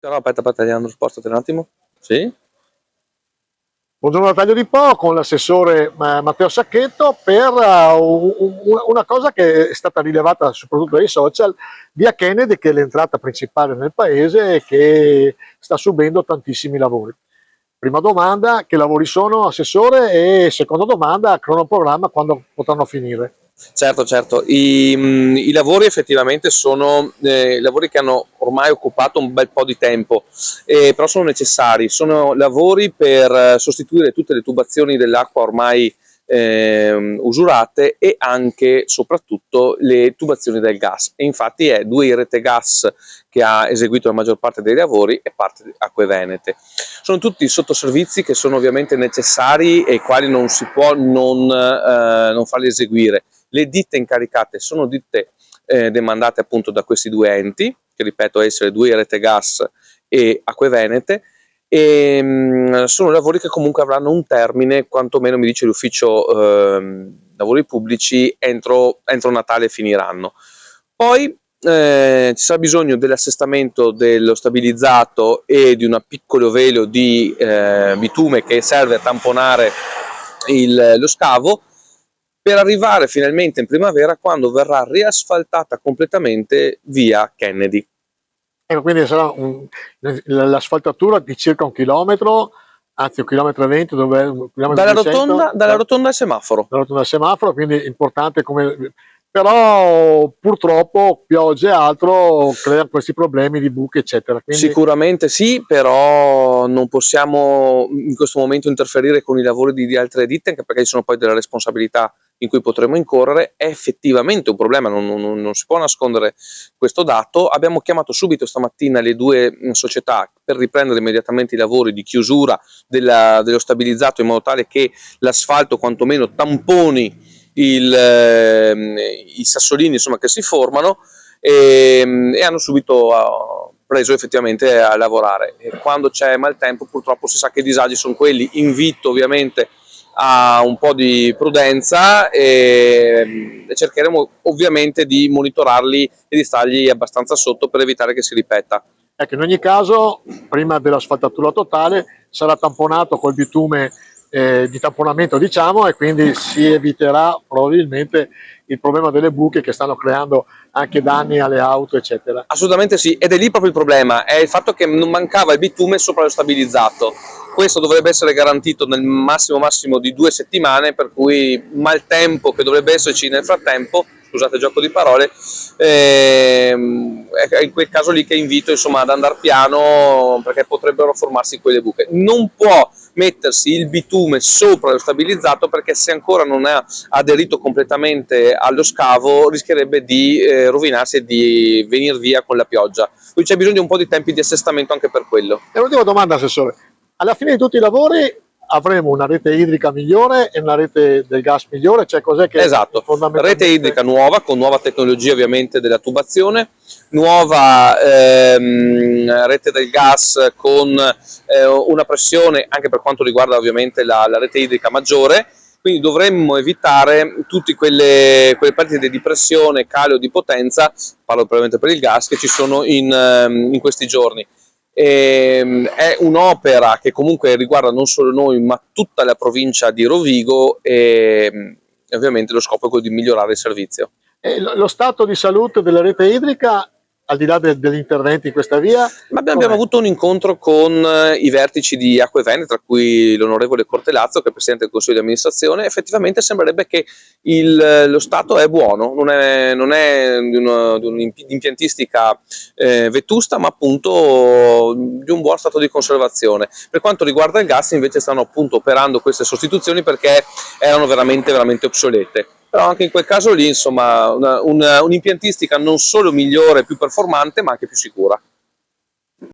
Però aspetta, Leandro, spostati un attimo. Sì? Buongiorno da Taglio di Po con l'assessore Matteo Sacchetto per una cosa che è stata rilevata soprattutto dai social, via Kennedy, che è l'entrata principale nel paese e che sta subendo tantissimi lavori. Prima domanda, che lavori sono, assessore? E seconda domanda, cronoprogramma, quando potranno finire? Certo. I lavori effettivamente sono lavori che hanno ormai occupato un bel po' di tempo, però sono necessari. Sono lavori per sostituire tutte le tubazioni dell'acqua ormai usurate e anche, soprattutto, le tubazioni del gas. E infatti è 2i Rete Gas che ha eseguito la maggior parte dei lavori e parte di Acque Venete. Sono tutti sottoservizi che sono ovviamente necessari e ai quali non si può non farli eseguire. Le ditte incaricate sono ditte demandate appunto da questi due enti, che ripeto essere 2i Rete Gas e Acque Venete, e sono lavori che comunque avranno un termine, quantomeno mi dice l'ufficio lavori pubblici, entro Natale finiranno. Poi ci sarà bisogno dell'assestamento dello stabilizzato e di un piccolo velo di bitume che serve a tamponare lo scavo, per arrivare finalmente in primavera, quando verrà riasfaltata completamente via Kennedy. Ecco, quindi sarà l'asfaltatura di circa 1 chilometro, anzi 1,20 km, dove è 1,2 km. Dalla rotonda al semaforo. La rotonda del semaforo, quindi importante come. Però purtroppo piogge e altro creano questi problemi di buche, eccetera. Quindi Sicuramente sì, però non possiamo in questo momento interferire con i lavori di altre ditte, anche perché ci sono poi delle responsabilità in cui potremo incorrere. È effettivamente un problema, non si può nascondere questo dato. Abbiamo chiamato subito stamattina le due società per riprendere immediatamente i lavori di chiusura dello stabilizzato, in modo tale che l'asfalto quantomeno tamponi i sassolini, insomma, che si formano, e hanno subito preso effettivamente a lavorare. E quando c'è maltempo purtroppo si sa che i disagi sono quelli. Invito ovviamente a un po' di prudenza e cercheremo ovviamente di monitorarli e di stargli abbastanza sotto per evitare che si ripeta. ecco, in ogni caso, prima dell'asfaltatura totale sarà tamponato col bitume di tamponamento, diciamo, e quindi si eviterà probabilmente il problema delle buche che stanno creando anche danni alle auto, eccetera. Assolutamente sì, ed è lì proprio il problema, è il fatto che non mancava il bitume sopra lo stabilizzato. Questo dovrebbe essere garantito nel massimo di 2 settimane, per cui maltempo che dovrebbe esserci nel frattempo, scusate il gioco di parole, è in quel caso lì che invito, insomma, ad andare piano, perché potrebbero formarsi quelle buche. Non può mettersi il bitume sopra lo stabilizzato, perché se ancora non ha aderito completamente allo scavo rischierebbe di rovinarsi e di venire via con la pioggia. Quindi c'è bisogno di un po' di tempi di assestamento anche per quello. E l'ultima domanda, assessore. Alla fine di tutti i lavori avremo una rete idrica migliore e una rete del gas migliore, cioè cos'è che Esatto, fondamentalmente. rete idrica nuova, con nuova tecnologia ovviamente della tubazione, nuova rete del gas con una pressione, anche per quanto riguarda ovviamente la rete idrica, maggiore. Quindi dovremmo evitare tutte quelle perdite di pressione, calo di potenza, parlo probabilmente per il gas, che ci sono in questi giorni. È un'opera che comunque riguarda non solo noi, ma tutta la provincia di Rovigo, e ovviamente lo scopo è quello di migliorare il servizio. E lo stato di salute della rete idrica, al di là degli interventi in questa via, Ma abbiamo avuto un incontro con i vertici di Acque Venete, tra cui l'onorevole Cortellazzo, che è presidente del consiglio di amministrazione. Effettivamente sembrerebbe che lo stato è buono, non è di un'impiantistica vetusta, ma appunto di un buon stato di conservazione. Per quanto riguarda il gas, invece, stanno appunto operando queste sostituzioni perché erano veramente obsolete. Però anche in quel caso lì, insomma, un'impiantistica non solo migliore, più performante, ma anche più sicura.